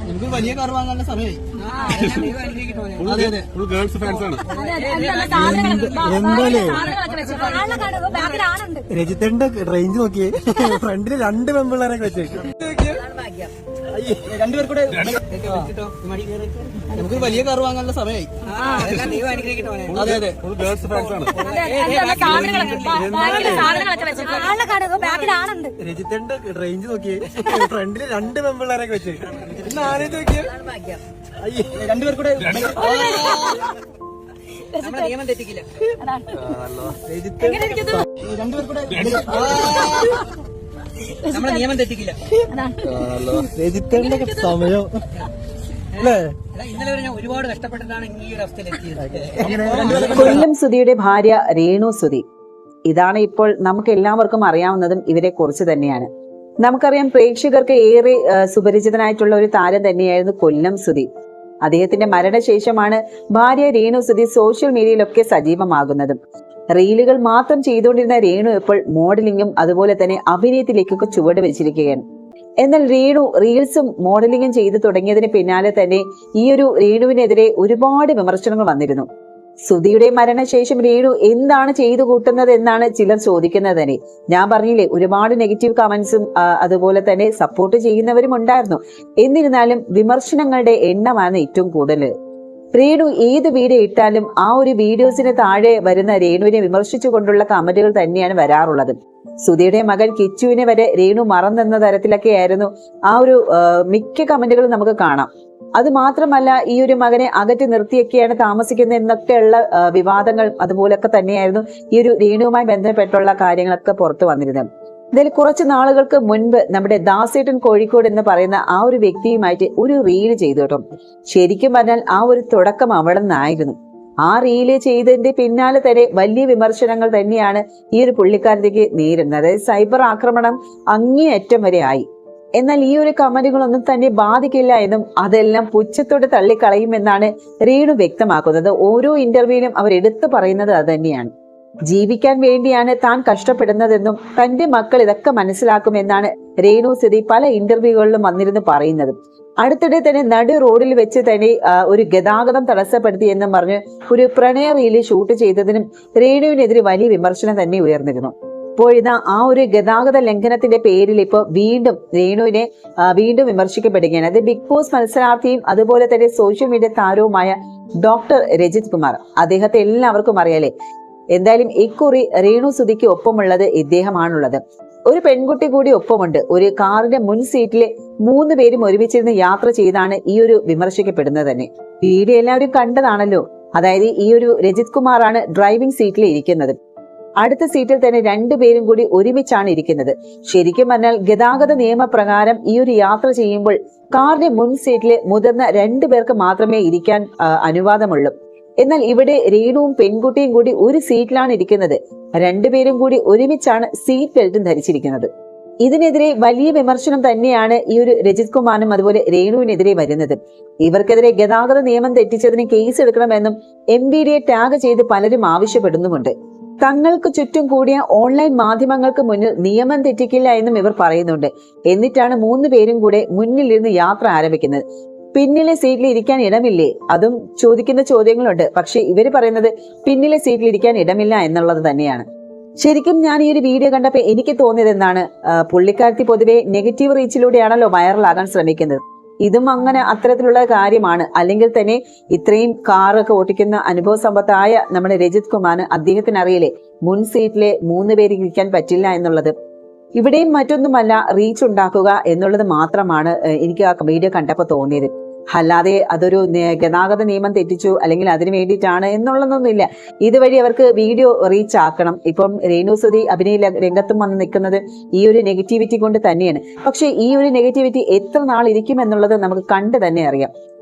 നമുക്ക് വലിയ കാർ വാങ്ങാനുള്ള സമയമായി. അതെ അതെ, ഫുൾ ഗേൾസ് ഫാൻസ് ആണ്. രജിത്തേന്റെ റേഞ്ച് നോക്കിയേ, ഫ്രണ്ടില് 2 പെമ്പിള്ളേരൊക്കെ വെച്ച് രണ്ടുപേർ കൂടെ നമുക്ക് വലിയ കാർ വാങ്ങാനുള്ള സമയമായി. അതെ അതെ, ഫുൾ ഗേൾസ് ഫാൻസ് ആണ്. രജിത്തേന്റെ റേഞ്ച് നോക്കിയേ, ഫ്രണ്ടില് 2 പെമ്പിള്ളേരൊക്കെ വെച്ച് നോക്കിയേ, രണ്ടുപേർ കൂടെ നിയമം തെറ്റിക്കില്ല. രണ്ടുപേർ കൂടെ നമ്മളെ നിയമം തെറ്റിക്കില്ല. രജിത്തേന്റെ സമയം അല്ലേ? ഇന്നലെ വരെ ഞാൻ ഒരുപാട് കഷ്ടപ്പെട്ടിട്ടാണ് ഈ ഒരു അവസ്ഥയിലെത്തിയത്. കൊല്ലം സുധിയുടെ ഭാര്യ രേണു സുധി. ഇതാണ് ഇപ്പോൾ നമുക്ക് എല്ലാവർക്കും അറിയാവുന്നതും ഇവരെ കുറിച്ച് തന്നെയാണ്. നമുക്കറിയാം, പ്രേക്ഷകർക്ക് ഏറെ സുപരിചിതനായിട്ടുള്ള ഒരു താരം തന്നെയായിരുന്നു കൊല്ലം സുധി. അദ്ദേഹത്തിന്റെ മരണശേഷമാണ് ഭാര്യ രേണു സുധി സോഷ്യൽ മീഡിയയിലൊക്കെ സജീവമാകുന്നതും. റീലുകൾ മാത്രം ചെയ്തുകൊണ്ടിരുന്ന രേണു ഇപ്പോൾ മോഡലിംഗും അതുപോലെ തന്നെ അഭിനയത്തിലേക്കൊക്കെ ചുവട് വെച്ചിരിക്കുകയാണ്. എന്നാൽ രേണു റീൽസും മോഡലിംഗും ചെയ്തു തുടങ്ങിയതിന് പിന്നാലെ തന്നെ ഈ ഒരു രേണുവിനെതിരെ ഒരുപാട് വിമർശനങ്ങൾ വന്നിരുന്നു. സുധിയുടെ മരണശേഷം രേണു എന്താണ് ചെയ്തു കൂട്ടുന്നത് എന്നാണ് ചിലർ ചോദിക്കുന്നത് തന്നെ. ഞാൻ പറഞ്ഞില്ലേ, ഒരുപാട് നെഗറ്റീവ് കമന്റ്സും അതുപോലെ തന്നെ സപ്പോർട്ട് ചെയ്യുന്നവരും ഉണ്ടായിരുന്നു. എന്നിരുന്നാലും വിമർശനങ്ങളുടെ എണ്ണമാണ് ഏറ്റവും കൂടുതൽ. രേണു ഏത് വീഡിയോ ഇട്ടാലും ആ ഒരു വീഡിയോസിന് താഴെ വരുന്ന രേണുവിനെ വിമർശിച്ചുകൊണ്ടുള്ള കമന്റുകൾ തന്നെയാണ് വരാറുള്ളത്. സുധിയുടെ മകൻ കിച്ചുവിനെ വരെ രേണു മറന്നെന്ന തരത്തിലൊക്കെയായിരുന്നു ആ ഒരു മിക്ക കമന്റുകളും നമുക്ക് കാണാം. അത് മാത്രമല്ല, ഈ ഒരു മകനെ അകറ്റി നിർത്തിയൊക്കെയാണ് താമസിക്കുന്നത് എന്നൊക്കെയുള്ള വിവാദങ്ങൾ അതുപോലൊക്കെ തന്നെയായിരുന്നു ഈ ഒരു രേണുവുമായി ബന്ധപ്പെട്ടുള്ള കാര്യങ്ങളൊക്കെ പുറത്തു വന്നിരുന്നത്. ഇതിൽ കുറച്ച് നാളുകൾക്ക് മുൻപ് നമ്മുടെ ദാസേട്ടൻ കോഴിക്കോട് എന്ന് പറയുന്ന ആ ഒരു വ്യക്തിയുമായിട്ട് ഒരു റീല് ചെയ്തു കേട്ടോ. ശരിക്കും പറഞ്ഞാൽ ആ ഒരു തുടക്കം അവിടെ നിന്നായിരുന്നു. ആ റീല് ചെയ്തതിന്റെ പിന്നാലെ തന്നെ വലിയ വിമർശനങ്ങൾ തന്നെയാണ് ഈ ഒരു പുള്ളിക്കാരത്തേക്ക് നേരിടുന്നത്. അതായത് സൈബർ ആക്രമണം അങ്ങേയറ്റം വരെ ആയി. എന്നാൽ ഈ ഒരു കമന്റുകളൊന്നും തന്നെ ബാധിക്കില്ല എന്നും അതെല്ലാം പുച്ഛത്തോടെ തള്ളിക്കളയുമെന്നാണ് രേണു വ്യക്തമാക്കുന്നത്. ഓരോ ഇന്റർവ്യൂവിലും അവർ എടുത്തു പറയുന്നത് അത് തന്നെയാണ്. ജീവിക്കാൻ വേണ്ടിയാണ് താൻ കഷ്ടപ്പെടുന്നതെന്നും തന്റെ മക്കൾ ഇതൊക്കെ മനസ്സിലാക്കുമെന്നാണ് രേണു സുധി പല ഇന്റർവ്യൂകളിലും വന്നിരുന്ന് പറയുന്നത്. അടുത്തിടെ തന്നെ നടു റോഡിൽ വെച്ച് തന്നെ ഒരു ഗതാഗതം തടസ്സപ്പെടുത്തി എന്നും പറഞ്ഞ് ഒരു പ്രണയ റീല് ഷൂട്ട് ചെയ്തതിനും രേണുവിനെതിരെ വലിയ വിമർശനം തന്നെ ഉയർന്നിരുന്നു. ഇപ്പോഴിതാ ആ ഒരു ഗതാഗത ലംഘനത്തിന്റെ പേരിൽ ഇപ്പോൾ വീണ്ടും രേണുവിനെ വീണ്ടും വിമർശിക്കപ്പെടുകയാണ്. അത് ബിഗ് ബോസ് മത്സരാർത്ഥിയും അതുപോലെ തന്നെ സോഷ്യൽ മീഡിയ താരവുമായ ഡോക്ടർ രജിത് കുമാർ. അദ്ദേഹത്തെ എല്ലാവർക്കും അറിയാലേ. എന്തായാലും ഇക്കുറി രേണു സുധിക്ക് ഒപ്പമുള്ളത് ഇദ്ദേഹമാണുള്ളത്. ഒരു പെൺകുട്ടി കൂടി ഒപ്പമുണ്ട്. ഒരു കാറിന്റെ മുൻ സീറ്റിലെ 3 പേരും ഒരുമിച്ചിരുന്ന് യാത്ര ചെയ്താണ് ഈ ഒരു വിമർശിക്കപ്പെടുന്നത് തന്നെ. വീഡിയോ എല്ലാവരും കണ്ടതാണല്ലോ. അതായത് ഈ ഒരു രജിത് കുമാറാണ് ഡ്രൈവിംഗ് സീറ്റിൽ ഇരിക്കുന്നത്. അടുത്ത സീറ്റിൽ തന്നെ 2 പേരും കൂടി ഒരുമിച്ചാണ് ഇരിക്കുന്നത്. ശരിക്കും പറഞ്ഞാൽ ഗതാഗത നിയമപ്രകാരം ഈ ഒരു യാത്ര ചെയ്യുമ്പോൾ കാറിന്റെ മുൻ സീറ്റിലെ മുതിർന്ന 2 പേർക്ക് മാത്രമേ ഇരിക്കാൻ അനുവാദമുള്ളൂ. എന്നാൽ ഇവിടെ രേണുവും പെൺകുട്ടിയും കൂടി ഒരു സീറ്റിലാണ് ഇരിക്കുന്നത്. 2 പേരും കൂടി ഒരുമിച്ചാണ് സീറ്റ് ബെൽറ്റും ധരിച്ചിരിക്കുന്നത്. ഇതിനെതിരെ വലിയ വിമർശനം തന്നെയാണ് ഈ ഒരു രജിത് കുമാറിനും അതുപോലെ രേണുവിനെതിരെ വരുന്നത്. ഇവർക്കെതിരെ ഗതാഗത നിയമം തെറ്റിച്ചതിന് കേസ് എടുക്കണമെന്നും MVDയെ ടാഗ് ചെയ്ത് പലരും ആവശ്യപ്പെടുന്നുമുണ്ട്. തങ്ങൾക്ക് ചുറ്റും കൂടിയ ഓൺലൈൻ മാധ്യമങ്ങൾക്ക് മുന്നിൽ നിയമം തെറ്റിക്കില്ല എന്നും ഇവർ പറയുന്നുണ്ട്. എന്നിട്ടാണ് 3 പേരും കൂടെ മുന്നിലിരുന്ന് യാത്ര ആരംഭിക്കുന്നത്. പിന്നിലെ സീറ്റിൽ ഇരിക്കാൻ ഇടമില്ലേ? അതും ചോദിക്കുന്ന ചോദ്യങ്ങളുണ്ട്. പക്ഷെ ഇവര് പറയുന്നത് പിന്നിലെ സീറ്റിൽ ഇരിക്കാൻ ഇടമില്ല എന്നുള്ളത് തന്നെയാണ്. ശരിക്കും ഞാൻ ഈ ഒരു വീഡിയോ കണ്ടപ്പോൾ എനിക്ക് തോന്നിയത് എന്താണ്, പുള്ളിക്കാരത്തി പൊതുവെ നെഗറ്റീവ് റീച്ചിലൂടെയാണല്ലോ വൈറലാകാൻ ശ്രമിക്കുന്നത്. ഇതും അങ്ങനെ അത്തരത്തിലുള്ള കാര്യമാണ്. അല്ലെങ്കിൽ തന്നെ ഇത്രയും കാറൊക്കെ ഓട്ടിക്കുന്ന അനുഭവ സമ്പത്തായ നമ്മുടെ രജിത് കുമാർ, അദ്ദേഹത്തിന് അറിയില്ലേ മുൻ സീറ്റിലെ 3 പേര് ഇരിക്കാൻ പറ്റില്ല എന്നുള്ളത്. ഇവിടെയും മറ്റൊന്നുമല്ല, റീച്ച് ഉണ്ടാക്കുക എന്നുള്ളത് മാത്രമാണ് എനിക്ക് ആ വീഡിയോ കണ്ടപ്പോൾ തോന്നിയത്. അല്ലാതെ അതൊരു ഗതാഗത നിയമം തെറ്റിച്ചു അല്ലെങ്കിൽ അതിന് വേണ്ടിയിട്ടാണ് എന്നുള്ളതൊന്നുമില്ല. ഇതുവഴി അവർക്ക് വീഡിയോ റീച്ച് ആക്കണം. ഇപ്പം രേണു സുധി അഭിനയ രംഗത്തും വന്ന് നിൽക്കുന്നത് ഈ ഒരു നെഗറ്റിവിറ്റി കൊണ്ട് തന്നെയാണ്. പക്ഷെ ഈ ഒരു നെഗറ്റിവിറ്റി എത്ര നാൾ ഇരിക്കും എന്നുള്ളത് നമുക്ക് കണ്ടു തന്നെ അറിയാം.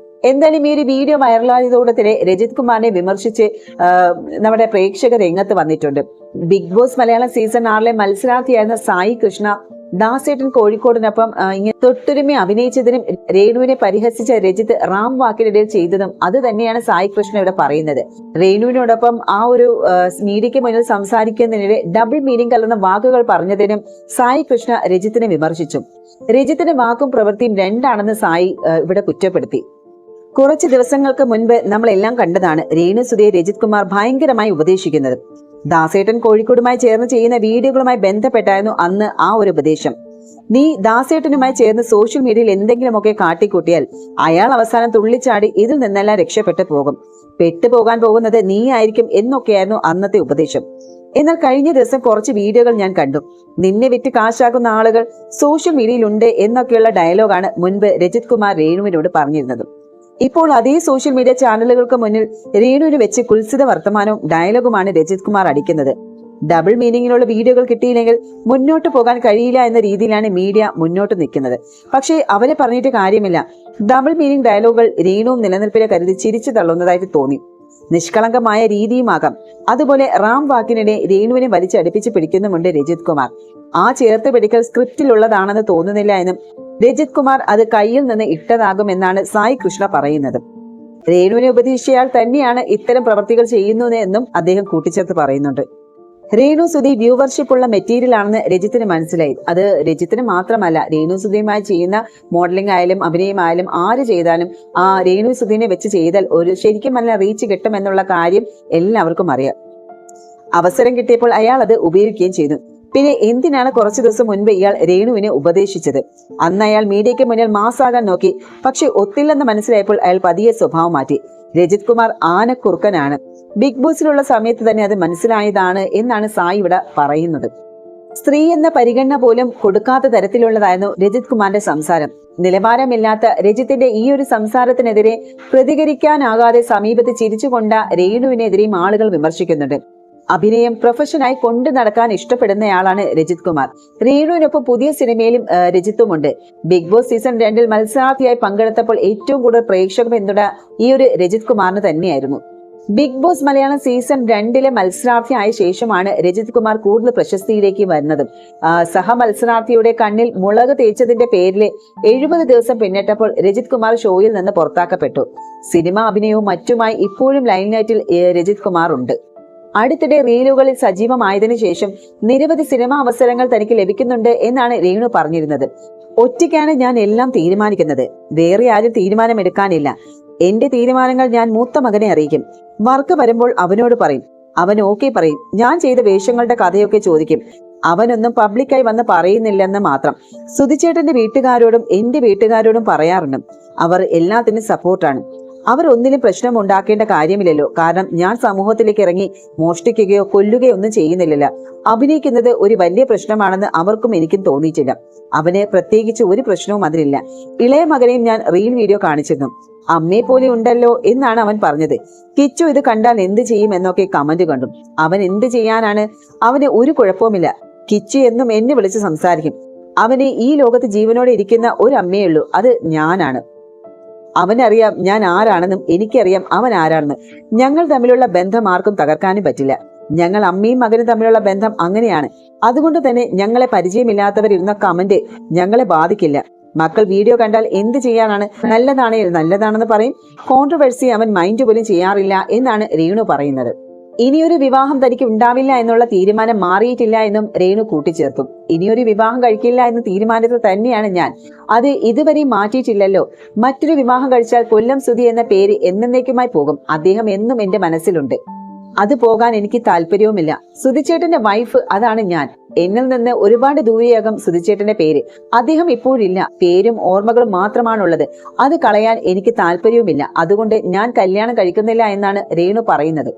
എന്തായാലും ഈ ഒരു വീഡിയോ വൈറലായതോടെ തന്നെ രജിത് കുമാറിനെ വിമർശിച്ച് നമ്മുടെ പ്രേക്ഷകർ രംഗത്ത് വന്നിട്ടുണ്ട്. ബിഗ് ബോസ് മലയാളം സീസൺ 6 മത്സരാർത്ഥിയായിരുന്ന സായി കൃഷ്ണ ദാസേട്ടൻ കോഴിക്കോടിനൊപ്പം ഇങ്ങനെ തൊട്ടുരുമ അഭിനയിച്ചതിനും രേണുവിനെ പരിഹസിച്ച രജിത്ത് റാം വാക്കിനിടയിൽ ചെയ്തതും അത് തന്നെയാണ് സായി കൃഷ്ണ ഇവിടെ പറയുന്നത്. രേണുവിനോടൊപ്പം ആ ഒരു മീഡിയയ്ക്ക് മുന്നിൽ സംസാരിക്കുന്നതിനിടെ ഡബിൾ മീനിങ് കലർന്ന വാക്കുകൾ പറഞ്ഞതിനും സായി കൃഷ്ണ രജിത്തിനെ വിമർശിച്ചു. രജിത്തിന്റെ വാക്കും പ്രവൃത്തിയും രണ്ടാണെന്ന് സായി ഇവിടെ കുറ്റപ്പെടുത്തി. കുറച്ച് ദിവസങ്ങൾക്ക് മുൻപ് നമ്മളെല്ലാം കണ്ടതാണ് രേണു സുധിയെ രജിത് കുമാർ ഭയങ്കരമായി ഉപദേശിക്കുന്നത്. ദാസേട്ടൻ കോഴിക്കോടുമായി ചേർന്ന് ചെയ്യുന്ന വീഡിയോകളുമായി ബന്ധപ്പെട്ടായിരുന്നു അന്ന് ആ ഒരു ഉപദേശം. നീ ദാസേട്ടനുമായി ചേർന്ന് സോഷ്യൽ മീഡിയയിൽ എന്തെങ്കിലുമൊക്കെ കാട്ടിക്കൂട്ടിയാൽ അയാൾ അവസാനം തുള്ളിച്ചാടി ഇതിൽ നിന്നെല്ലാം രക്ഷപ്പെട്ടു പോകും. പെട്ടുപോകാൻ പോകുന്നത് നീ ആയിരിക്കും എന്നൊക്കെയായിരുന്നു അന്നത്തെ ഉപദേശം. എന്നാൽ കഴിഞ്ഞ ദിവസം കുറച്ച് വീഡിയോകൾ ഞാൻ കണ്ടു. നിന്നെ വിറ്റ് കാശാക്കുന്ന ആളുകൾ സോഷ്യൽ മീഡിയയിലുണ്ട് എന്നൊക്കെയുള്ള ഡയലോഗാണ് മുൻപ് രജിത് കുമാർ രേണുവിനോട് പറഞ്ഞിരുന്നത്. ഇപ്പോൾ അതേ സോഷ്യൽ മീഡിയ ചാനലുകൾക്ക് മുന്നിൽ രേണുവിന് വെച്ച് കുൽസിത വർത്തമാനവും ഡയലോഗുമാണ് രജിത് കുമാർ അടിക്കുന്നത്. ഡബിൾ മീനിങ്ങിലുള്ള വീഡിയോകൾ കിട്ടിയില്ലെങ്കിൽ മുന്നോട്ട് പോകാൻ കഴിയില്ല എന്ന രീതിയിലാണ് മീഡിയ മുന്നോട്ട് നിൽക്കുന്നത്. പക്ഷേ അവരെ പറഞ്ഞിട്ട് കാര്യമില്ല. ഡബിൾ മീനിങ് ഡയലോഗുകൾ രേണുവും നിലനിൽപ്പിനെ കരുതി ചിരിച്ചു തള്ളുന്നതായിട്ട് തോന്നി. നിഷ്കളങ്കമായ രീതിയുമാകാം. അതുപോലെ റാം വാക്കിനിടെ രേണുവിനെ വലിച്ചടുപ്പിച്ച് പിടിക്കുന്നുമുണ്ട് രജിത് കുമാർ. ആ ചേർത്ത് പിടിക്കൽ സ്ക്രിപ്റ്റിലുള്ളതാണെന്ന് തോന്നുന്നില്ല എന്നും രജിത് കുമാർ അത് കയ്യിൽ നിന്ന് ഇട്ടതാകുമെന്നാണ് സായി കൃഷ്ണ പറയുന്നത്. രേണുവിനെ ഉപദേശിച്ചയാൾ തന്നെയാണ് ഇത്തരം പ്രവർത്തികൾ ചെയ്യുന്നതെന്നും അദ്ദേഹം കൂട്ടിച്ചേർത്ത് പറയുന്നുണ്ട്. രേണു സുധി വ്യൂവർഷിപ്പ് ഉള്ള മെറ്റീരിയൽ ആണെന്ന് രജിത്തിന് മനസ്സിലായി. അത് രജിത്തിന് മാത്രമല്ല, രേണു സുധിയുമായി ചെയ്യുന്ന മോഡലിംഗ് ആയാലും അഭിനയമായാലും ആര് ചെയ്താലും ആ രേണു സുധിനെ വെച്ച് ചെയ്താൽ ഒരു ശരിക്കും നല്ല റീച്ച് കിട്ടും എന്നുള്ള കാര്യം എല്ലാവർക്കും അറിയാം. അവസരം കിട്ടിയപ്പോൾ അയാൾ അത് ഉപയോഗിക്കുകയും ചെയ്തു. പിന്നെ എന്തിനാണ് കുറച്ചു ദിവസം മുൻപ് ഇയാൾ രേണുവിനെ ഉപദേശിച്ചത്? അന്ന് അയാൾ മീഡിയയ്ക്ക് മുന്നിൽ മാസാകാൻ നോക്കി. പക്ഷെ ഒത്തില്ലെന്ന് മനസ്സിലായപ്പോൾ അയാൾ പതിയെ സ്വഭാവം മാറ്റി. രജിത് കുമാർ ആനക്കുറുക്കനാണ്. ബിഗ് ബോസിലുള്ള സമയത്ത് തന്നെ അത് മനസ്സിലായതാണ് എന്നാണ് സായി ഇവിടെ പറയുന്നത്. സ്ത്രീ എന്ന പരിഗണന പോലും കൊടുക്കാത്ത തരത്തിലുള്ളതായിരുന്നു രജിത് കുമാറിന്റെ സംസാരം. നിലവാരമില്ലാത്ത രജിത്തിന്റെ ഈ ഒരു സംസാരത്തിനെതിരെ പ്രതികരിക്കാനാകാതെ സമീപത്ത് ചിരിച്ചുകൊണ്ട രേണുവിനെതിരെയും ആളുകൾ വിമർശിക്കുന്നുണ്ട്. അഭിനയം പ്രൊഫഷനായി കൊണ്ടു നടക്കാൻ ഇഷ്ടപ്പെടുന്നയാളാണ് രജിത് കുമാർ. രേണുവിനൊപ്പം പുതിയ സിനിമയിലും രജിത്തുമുണ്ട്. ബിഗ് ബോസ് സീസൺ 2 മത്സരാർത്ഥിയായി പങ്കെടുത്തപ്പോൾ ഏറ്റവും കൂടുതൽ പ്രേക്ഷക പിന്തുണ ഈ ഒരു രജിത് കുമാറിന് തന്നെയായിരുന്നു. ബിഗ് ബോസ് മലയാളം സീസൺ 2 മത്സരാർത്ഥിയായ ശേഷമാണ് രജിത് കുമാർ കൂടുതൽ പ്രശസ്തിയിലേക്ക് വരുന്നതും. സഹ മത്സരാർത്ഥിയുടെ കണ്ണിൽ മുളക് തേച്ചതിന്റെ പേരിൽ 70 ദിവസം പിന്നിട്ടപ്പോൾ രജിത് കുമാർ ഷോയിൽ നിന്ന് പുറത്താക്കപ്പെട്ടു. സിനിമ അഭിനയവും മറ്റുമായി ഇപ്പോഴും ലൈംലൈറ്റിൽ രജിത് കുമാർ ഉണ്ട്. അടുത്തിടെ റീലുകളിൽ സജീവമായതിനു ശേഷം നിരവധി സിനിമാ അവസരങ്ങൾ തനിക്ക് ലഭിക്കുന്നുണ്ട് എന്നാണ് രേണു പറഞ്ഞിരുന്നത്. ഒറ്റയ്ക്കാണ് ഞാൻ എല്ലാം തീരുമാനിക്കുന്നത്. വേറെ ആരും തീരുമാനമെടുക്കാനില്ല. എന്റെ തീരുമാനങ്ങൾ ഞാൻ മൂത്ത മകനെ അറിയിക്കും. വർക്ക് വരുമ്പോൾ അവനോട് പറയും. അവൻ ഓക്കെ പറയും. ഞാൻ ചെയ്ത വേഷങ്ങളുടെ കഥയൊക്കെ ചോദിക്കും. അവനൊന്നും പബ്ലിക്കായി വന്ന് പറയുന്നില്ലെന്ന് മാത്രം. സുധിച്ചേട്ടന്റെ വീട്ടുകാരോടും എന്റെ വീട്ടുകാരോടും പറയാറുണ്ട്. അവർ എല്ലാത്തിനും സപ്പോർട്ടാണ്. അവർ ഒന്നിലും പ്രശ്നം ഉണ്ടാക്കേണ്ട കാര്യമില്ലല്ലോ. കാരണം ഞാൻ സമൂഹത്തിലേക്ക് ഇറങ്ങി മോഷ്ടിക്കുകയോ കൊല്ലുകയോ ഒന്നും ചെയ്യുന്നില്ലല്ലോ. അഭിനയിക്കുന്നത് ഒരു വലിയ പ്രശ്നമാണെന്ന് അവർക്കും എനിക്കും തോന്നിയിട്ടില്ല. അവന് പ്രത്യേകിച്ച് ഒരു പ്രശ്നവും അതിലില്ല. ഇളയ മകനെയും ഞാൻ റീൽ വീഡിയോ കാണിച്ചിരുന്നു. അമ്മയെ പോലെ ഉണ്ടല്ലോ എന്നാണ് അവൻ പറഞ്ഞത്. കിച്ചു ഇത് കണ്ടാൽ എന്ത് ചെയ്യും എന്നൊക്കെ കമന്റ് കണ്ടു. അവൻ എന്ത് ചെയ്യാനാണ്? അവന് ഒരു കുഴപ്പവുമില്ല. കിച്ചു എന്നും എന്നെ വിളിച്ച് സംസാരിക്കും. അവന് ഈ ലോകത്ത് ജീവനോടെ ഇരിക്കുന്ന ഒരു അമ്മയേ ഉള്ളൂ, അത് ഞാനാണ്. അവനറിയാം ഞാൻ ആരാണെന്നും എനിക്കറിയാം അവൻ ആരാണെന്ന്. ഞങ്ങൾ തമ്മിലുള്ള ബന്ധം ആർക്കും തകർക്കാനും പറ്റില്ല. ഞങ്ങൾ അമ്മയും മകനും തമ്മിലുള്ള ബന്ധം അങ്ങനെയാണ്. അതുകൊണ്ട് തന്നെ ഞങ്ങളെ പരിചയമില്ലാത്തവരിരുന്ന കമന്റ് ഞങ്ങളെ ബാധിക്കില്ല. മക്കൾ വീഡിയോ കണ്ടാൽ എന്ത് ചെയ്യാനാണ്? നല്ലതാണെന്ന് പറയും. കോൺട്രവേഴ്സി അവൻ മൈൻഡ് പോലും ചെയ്യാറില്ല എന്നാണ് രേണു പറയുന്നത്. ഇനിയൊരു വിവാഹം തനിക്ക് ഉണ്ടാവില്ല എന്നുള്ള തീരുമാനം മാറിയിട്ടില്ല എന്നും രേണു കൂട്ടിച്ചേർത്തു. ഇനിയൊരു വിവാഹം കഴിക്കില്ല എന്ന തീരുമാനത്തിൽ തന്നെയാണ് ഞാൻ. അത് ഇതുവരെ മാറ്റിയിട്ടില്ലല്ലോ. മറ്റൊരു വിവാഹം കഴിച്ചാൽ കൊല്ലം സുധി എന്ന പേര് എന്നേക്കുമായി പോകും. അദ്ദേഹം എന്നും എന്റെ മനസ്സിലുണ്ട്. അത് പോകാൻ എനിക്ക് താല്പര്യവുമില്ല. സുധിച്ചേട്ടന്റെ വൈഫ് അതാണ് ഞാൻ. എന്നിൽ നിന്ന് ഒരുപാട് ദൂരെയാകും സുധിച്ചേട്ടന്റെ പേര്. അദ്ദേഹം ഇപ്പോഴില്ല. പേരും ഓർമ്മകളും മാത്രമാണുള്ളത്. അത് കളയാൻ എനിക്ക് താല്പര്യവുമില്ല. അതുകൊണ്ട് ഞാൻ കല്യാണം കഴിക്കുന്നില്ല എന്നാണ് രേണു പറയുന്നത്.